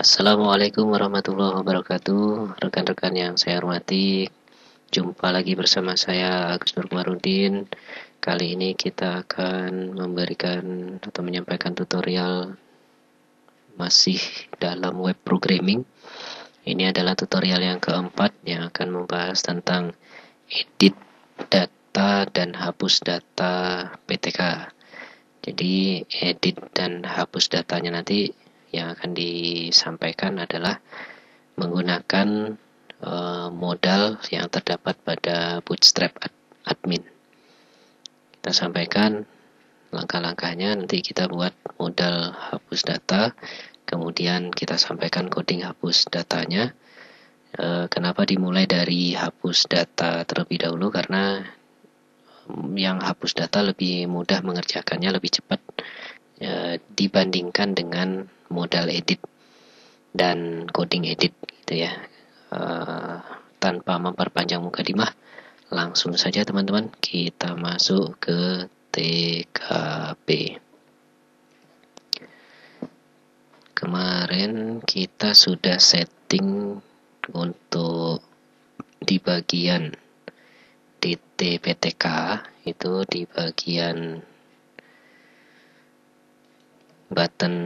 Assalamualaikum warahmatullahi wabarakatuh. Rekan-rekan yang saya hormati, jumpa lagi bersama saya Agus Nurmarudin. Kali ini kita akan memberikan atau menyampaikan tutorial masih dalam web programming. Ini adalah tutorial yang keempat yang akan membahas tentang edit data dan hapus data PTK. Jadi edit dan hapus datanya nanti yang akan disampaikan adalah menggunakan modal yang terdapat pada Bootstrap admin. Kita sampaikan langkah-langkahnya, nanti kita buat modal hapus data, kemudian kita sampaikan coding hapus datanya. Kenapa dimulai dari hapus data terlebih dahulu? Karena yang hapus data lebih mudah mengerjakannya, lebih cepat dibandingkan dengan modal edit dan coding edit gitu ya. Tanpa memperpanjang mukadimah, langsung saja teman-teman kita masuk ke TKP. Kemarin kita sudah setting untuk di bagian DTPTK, itu di bagian button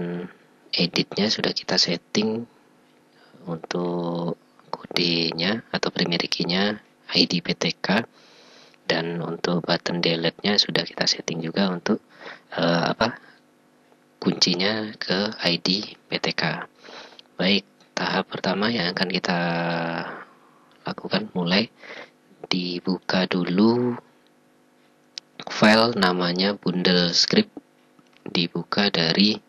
editnya sudah kita setting untuk kodenya atau primary key-nya ID PTK, dan untuk button delete-nya sudah kita setting juga untuk kuncinya ke ID PTK. Baik, tahap pertama yang akan kita lakukan, mulai dibuka dulu file namanya bundle script, dibuka dari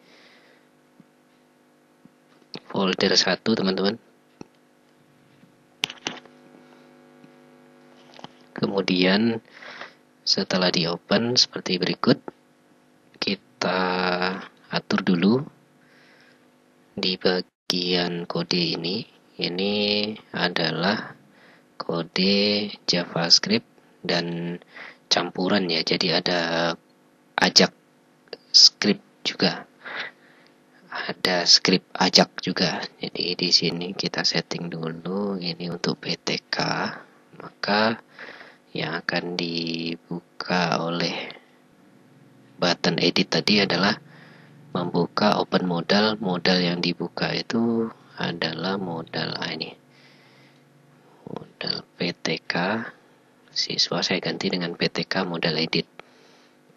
folder 1 teman-teman. Kemudian setelah di open seperti berikut, kita atur dulu di bagian kode ini adalah kode JavaScript dan campuran ya, jadi ada ajak script juga, ada script ajak juga. Jadi di sini kita setting dulu ini untuk PTK, maka yang akan dibuka oleh button edit tadi adalah membuka open modal. Modal yang dibuka itu adalah modal ini, modal PTK siswa, saya ganti dengan PTK modal edit.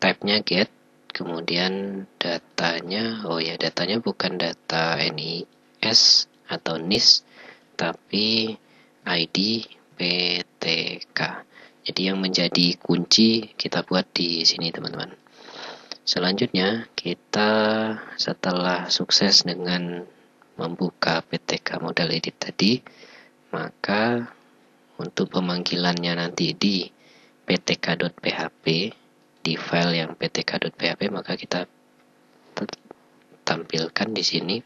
Type-nya get, kemudian datanya, datanya bukan data NIS atau NIS, tapi ID PTK. Jadi yang menjadi kunci kita buat di sini teman-teman. Selanjutnya kita setelah sukses dengan membuka PTK modal edit tadi, maka untuk pemanggilannya nanti di ptk.php, di file yang ptk.php, maka kita tampilkan di sini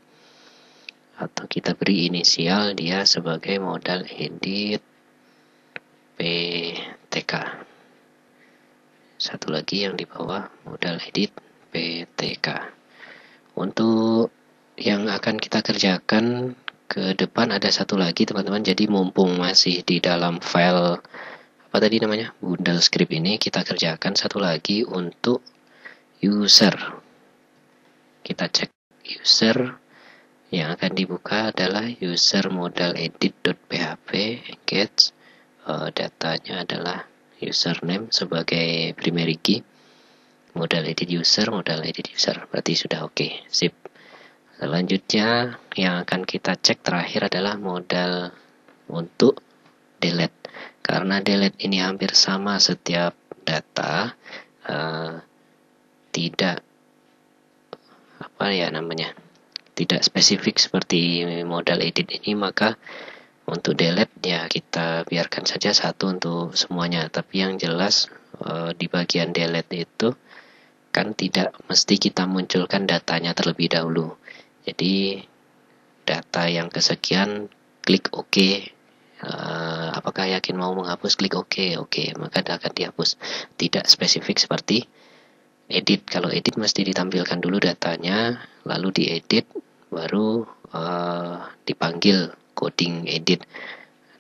atau kita beri inisial dia sebagai modal edit PTK. Satu lagi yang di bawah, modal edit PTK. Untuk yang akan kita kerjakan ke depan ada satu lagi teman-teman. Jadi mumpung masih di dalam file bundle script ini, kita kerjakan satu lagi untuk user. Kita cek user, yang akan dibuka adalah user modal edit.php get, datanya adalah username sebagai primary key, modal edit user, berarti sudah oke, sip. Selanjutnya yang akan kita cek terakhir adalah modal untuk delete. Karena delete ini hampir sama setiap data, tidak tidak spesifik seperti modal edit ini, maka untuk delete ya kita biarkan saja satu untuk semuanya. Tapi yang jelas di bagian delete itu kan tidak mesti kita munculkan datanya terlebih dahulu. Jadi data yang kesekian klik OK. Apakah yakin mau menghapus? Klik OK, maka akan dihapus. Tidak spesifik seperti edit. Kalau edit mesti ditampilkan dulu datanya, lalu diedit, baru dipanggil coding edit.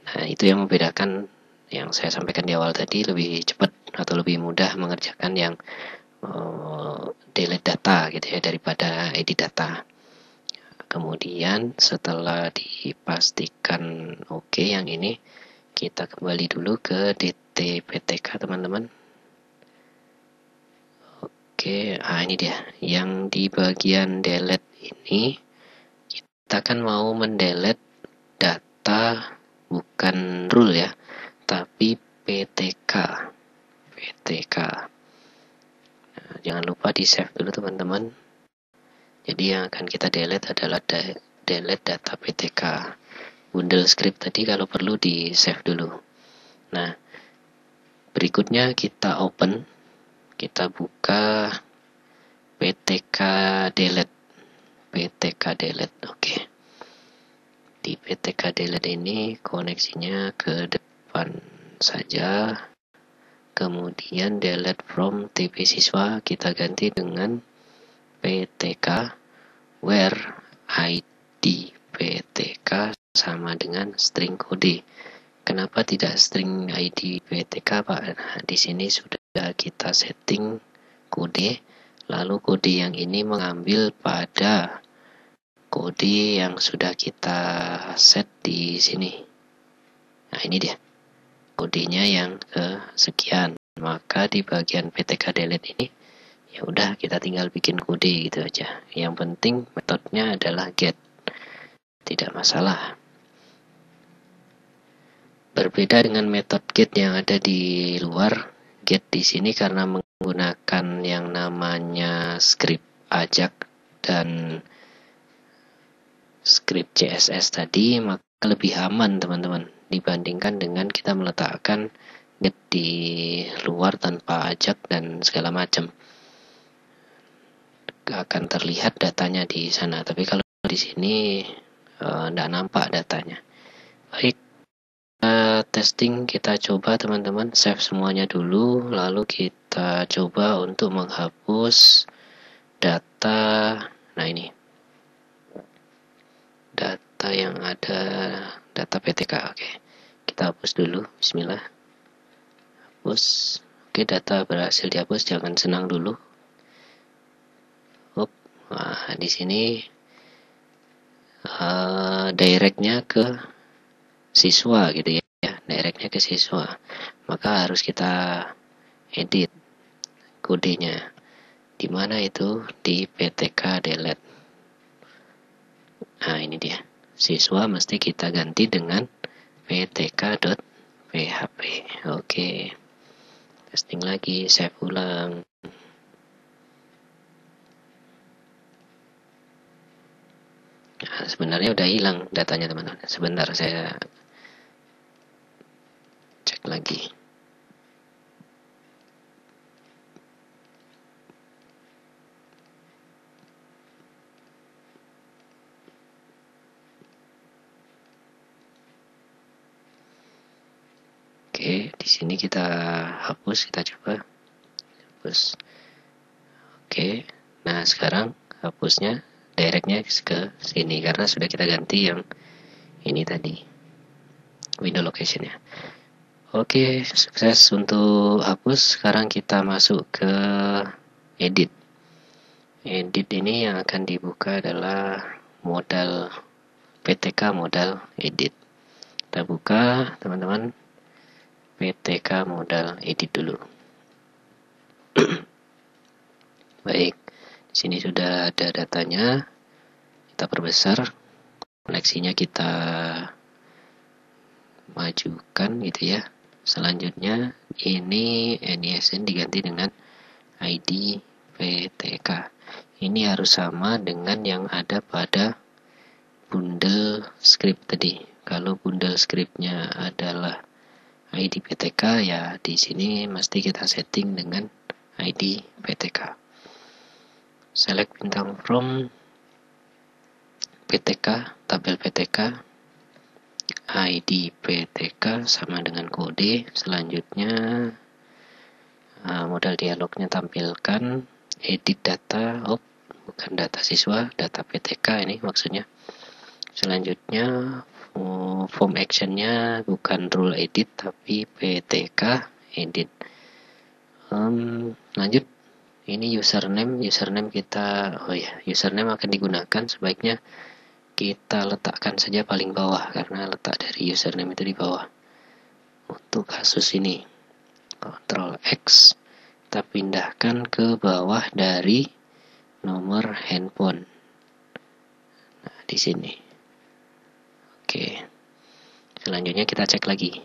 Nah, itu yang membedakan yang saya sampaikan di awal tadi, lebih cepat atau lebih mudah mengerjakan yang delete data gitu ya daripada edit data. Kemudian setelah dipastikan oke yang ini, kita kembali dulu ke DTPTK teman-teman. Oke, ini dia. Yang di bagian delete ini, kita kan mau mendelete data bukan rule ya, tapi PTK. Nah, jangan lupa di save dulu teman-teman. Jadi yang akan kita delete adalah delete data PTK. Bundle script tadi kalau perlu di save dulu. Nah, berikutnya kita open, kita buka PTK delete. Oke. Di PTK delete ini koneksinya ke depan saja. Kemudian delete from TP siswa kita ganti dengan PTK where ID PTK sama dengan string kode. Kenapa tidak string ID PTK, Pak? Nah, di sini sudah kita setting kode, lalu kode yang ini mengambil pada kode yang sudah kita set di sini. Nah, ini dia kodenya yang kesekian. Maka di bagian PTK delete ini, ya udah kita tinggal bikin kode gitu aja. Yang penting metodenya adalah get, tidak masalah. Berbeda dengan metode get yang ada di luar, get di sini karena menggunakan yang namanya script ajak dan script CSS tadi, maka lebih aman teman-teman dibandingkan dengan kita meletakkan get di luar tanpa ajak dan segala macam. Akan terlihat datanya di sana, tapi kalau di sini tidak nampak datanya. Baik, testing, kita coba teman-teman save semuanya dulu, lalu kita coba untuk menghapus data. Nah, ini data yang ada, data PTK. Oke, kita hapus dulu. Bismillah, hapus. Oke, data berhasil dihapus, jangan senang dulu. Nah, di sini directnya ke siswa gitu ya, directnya ke siswa. Maka harus kita edit kodenya. Di mana itu? Di PTK delete. Nah, ini dia. Siswa mesti kita ganti dengan ptk.php. Oke. Testing lagi, save ulang. Nah, sebenarnya udah hilang datanya teman-teman. Sebentar saya cek lagi. Oke, di sini kita hapus, kita coba hapus. Oke, nah sekarang hapusnya directnya ke sini karena sudah kita ganti yang ini tadi, window location-nya. Oke, sukses untuk hapus. Sekarang kita masuk ke edit. Edit ini yang akan dibuka adalah modal PTK modal edit. Kita buka teman-teman PTK modal edit dulu. Baik, di sini sudah ada datanya. Kita perbesar, koneksinya kita majukan gitu ya. Selanjutnya ini NISN diganti dengan ID PTK. Ini harus sama dengan yang ada pada bundle script tadi. Kalau bundle scriptnya adalah ID PTK, ya di sini mesti kita setting dengan ID PTK. Select bintang from PTK, tabel PTK, ID PTK sama dengan kode. Selanjutnya modal dialognya tampilkan edit data. Bukan data siswa, data PTK ini maksudnya. Selanjutnya form actionnya bukan rule edit tapi PTK edit. Lanjut, ini username kita, username akan digunakan, sebaiknya kita letakkan saja paling bawah karena letak dari username itu di bawah. Untuk kasus ini Ctrl X, kita pindahkan ke bawah dari nomor handphone. Nah, di sini. Oke. Selanjutnya kita cek lagi.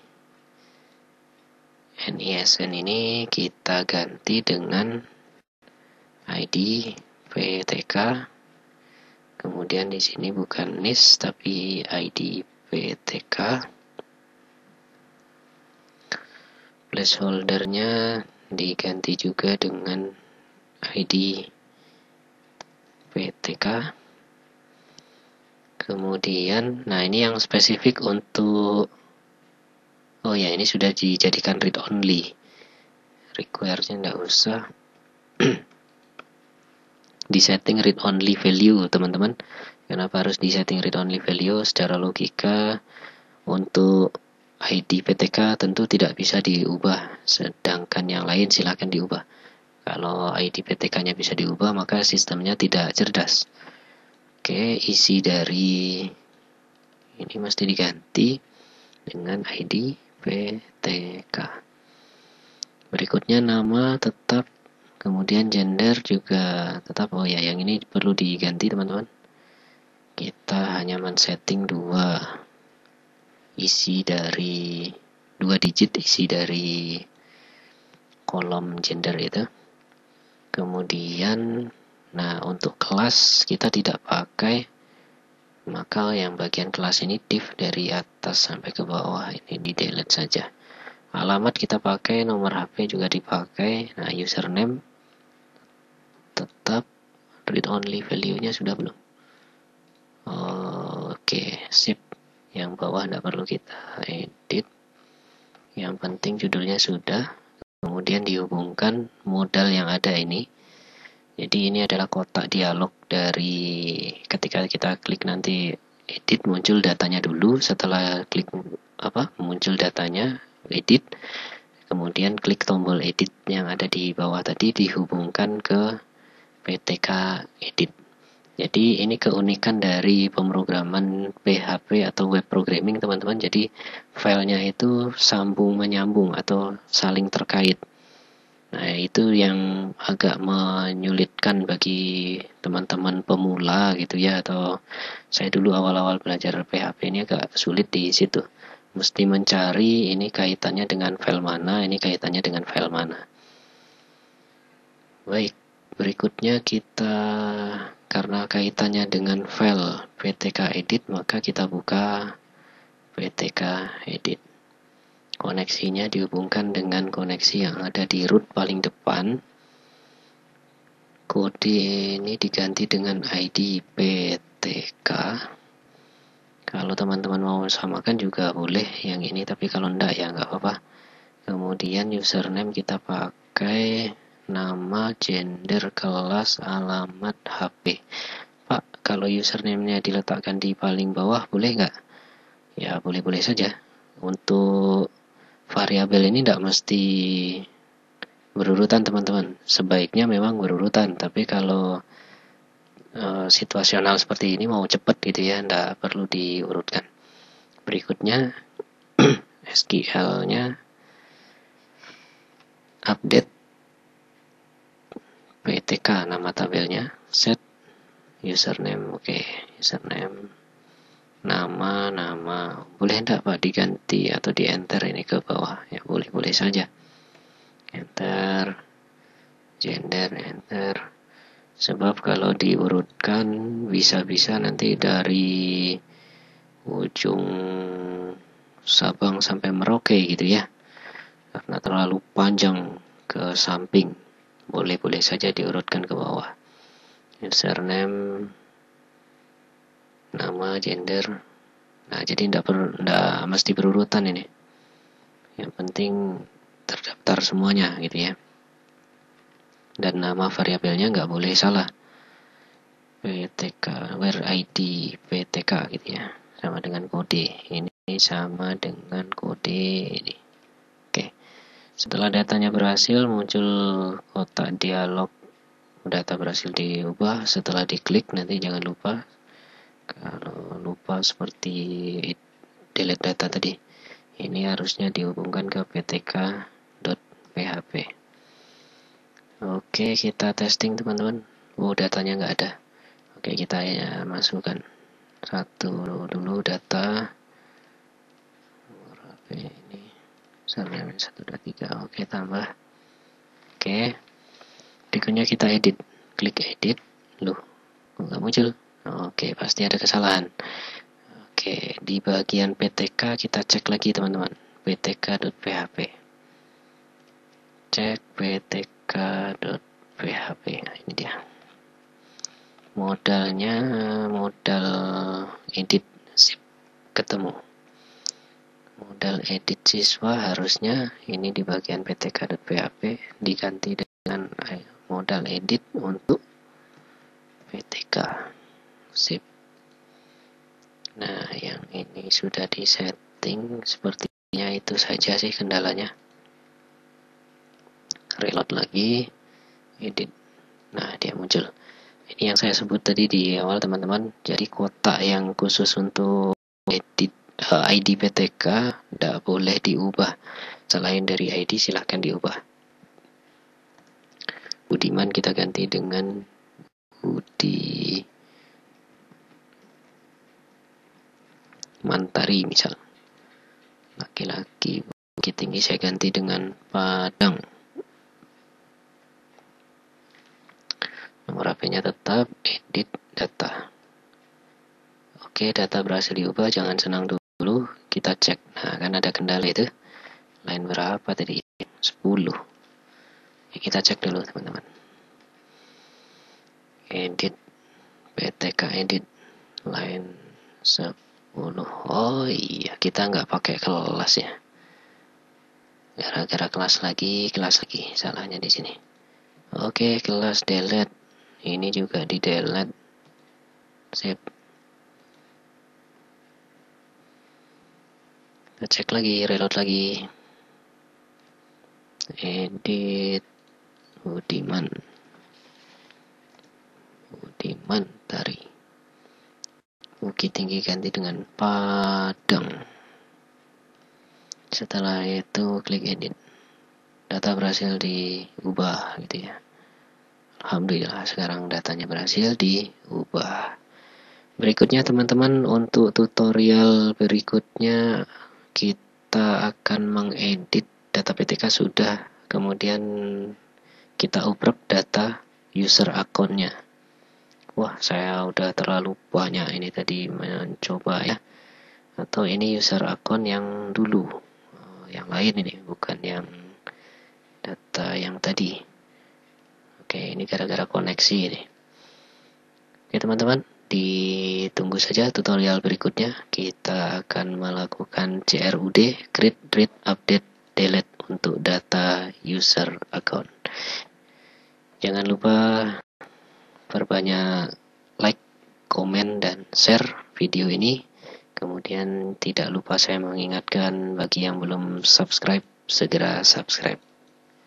NISN ini kita ganti dengan ID PTK. Kemudian di sini bukan NIS tapi ID PTK. Placeholdernya diganti juga dengan ID PTK. Kemudian, nah ini yang spesifik untuk, ini sudah dijadikan read only. Require-nya enggak usah. Di setting read only value, teman-teman. Kenapa harus di setting read only value? Secara logika untuk ID PTK tentu tidak bisa diubah, sedangkan yang lain silahkan diubah. Kalau ID PTK-nya bisa diubah, maka sistemnya tidak cerdas. Oke, isi dari ini mesti diganti dengan ID PTK. Berikutnya nama tetap, kemudian gender juga tetap. Yang ini perlu diganti, teman-teman. Kita hanya men-setting 2 digit isi dari kolom gender itu. Kemudian, nah untuk kelas kita tidak pakai, maka yang bagian kelas ini div dari atas sampai ke bawah ini di delete saja. Alamat kita pakai, nomor HP juga dipakai. Nah, username tetap, read only value-nya sudah belum? Oke, sip. Yang bawah tidak perlu kita edit. Yang penting judulnya sudah. Kemudian dihubungkan modal yang ada ini. Jadi ini adalah kotak dialog dari ketika kita klik nanti edit, muncul datanya dulu. Setelah klik muncul datanya, edit. Kemudian klik tombol edit yang ada di bawah tadi, dihubungkan ke PTK edit. Jadi ini keunikan dari pemrograman PHP atau web programming, teman-teman. Jadi filenya itu sambung menyambung atau saling terkait. Nah, itu yang agak menyulitkan bagi teman-teman pemula gitu ya, atau saya dulu awal-awal belajar PHP ini agak sulit di situ. Mesti mencari ini kaitannya dengan file mana, ini kaitannya dengan file mana. Baik, berikutnya kita, karena kaitannya dengan file PTK edit, maka kita buka PTK edit. Koneksinya dihubungkan dengan koneksi yang ada di root paling depan. Kode ini diganti dengan ID PTK. Kalau teman-teman mau samakan juga boleh yang ini, tapi kalau enggak ya enggak apa-apa. Kemudian username kita pakai nama, gender, kelas, alamat, HP. Pak, kalau username-nya diletakkan di paling bawah boleh nggak? Ya boleh-boleh saja. Untuk variabel ini tidak mesti berurutan, teman-teman. Sebaiknya memang berurutan, tapi kalau situasional seperti ini mau cepat gitu ya, tidak perlu diurutkan. Berikutnya SQL-nya update PTK, nama tabelnya, set username. Username, nama boleh enggak Pak diganti atau di enter ini ke bawah? Ya boleh saja, enter. Gender, enter. Sebab kalau diurutkan bisa-bisa nanti dari ujung Sabang sampai Merauke gitu ya, karena terlalu panjang ke samping. Boleh-boleh saja diurutkan ke bawah. Username, nama, gender. Nah, jadi tidak mesti berurutan ini. Yang penting terdaftar semuanya gitu ya. Dan nama variabelnya nggak boleh salah. PTK, where ID PTK PTK gitu ya, sama dengan kode ini, sama dengan kode ini. Oke, setelah datanya berhasil muncul kotak dialog data berhasil diubah. Setelah diklik nanti jangan lupa, kalau lupa seperti delete data tadi, ini harusnya dihubungkan ke ptk.php. Oke, kita testing teman-teman. Datanya nggak ada. Oke, kita ya masukkan satu dulu data ini surname 123. Oke, tambah. Oke, berikutnya kita edit. Klik edit. Loh, nggak muncul. Oke, pasti ada kesalahan. Oke, di bagian PTK kita cek lagi teman-teman, ptk.php. Cek ptk.php. Nah, ini dia. Modalnya modal edit zip ketemu. Modal edit siswa harusnya ini di bagian ptk.php diganti dengan modal edit untuk PTK zip. Nah, yang ini sudah disetting, sepertinya itu saja sih kendalanya. Reload lagi, edit. Nah, dia muncul. Ini yang saya sebut tadi di awal teman-teman. Jadi kotak yang khusus untuk edit ID PTK tidak boleh diubah. Selain dari ID silahkan diubah. Budiman kita ganti dengan Budi Mantari misal. Laki-laki. Bukit Tinggi saya ganti dengan Padang. Nomor HP-nya tetap, edit data. Oke, data berhasil diubah, jangan senang dulu, kita cek. Nah, kan ada kendala itu. Line berapa tadi? 10. Ya, kita cek dulu teman-teman. Edit, PTK edit, line 10. Oh iya, kita nggak pakai kelas ya. Gara-gara kelas lagi, salahnya di sini. Oke, kelas delete. Ini juga di delete. Save. Kita cek lagi, reload lagi. Edit Budiman Tari. Bukit Tinggi ganti dengan Padang. Setelah itu klik edit. Data berhasil diubah gitu ya. Alhamdulillah sekarang datanya berhasil diubah. Berikutnya teman-teman, untuk tutorial berikutnya kita akan mengedit data PTK sudah, kemudian kita ubrek data user akunnya. Wah, saya udah terlalu banyak ini tadi mencoba ya. Atau ini user akun yang dulu, yang lain ini, bukan yang data yang tadi. Oke, ini gara-gara koneksi ini. Oke teman-teman, ditunggu saja tutorial berikutnya. Kita akan melakukan CRUD, create, read, update, delete untuk data user account. Jangan lupa perbanyak like, komen, dan share video ini. Kemudian tidak lupa saya mengingatkan bagi yang belum subscribe, segera subscribe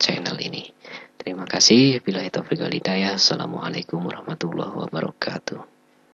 channel ini. Terima kasih. Billahi taufiq wal hidayah. Assalamualaikum warahmatullahi wabarakatuh.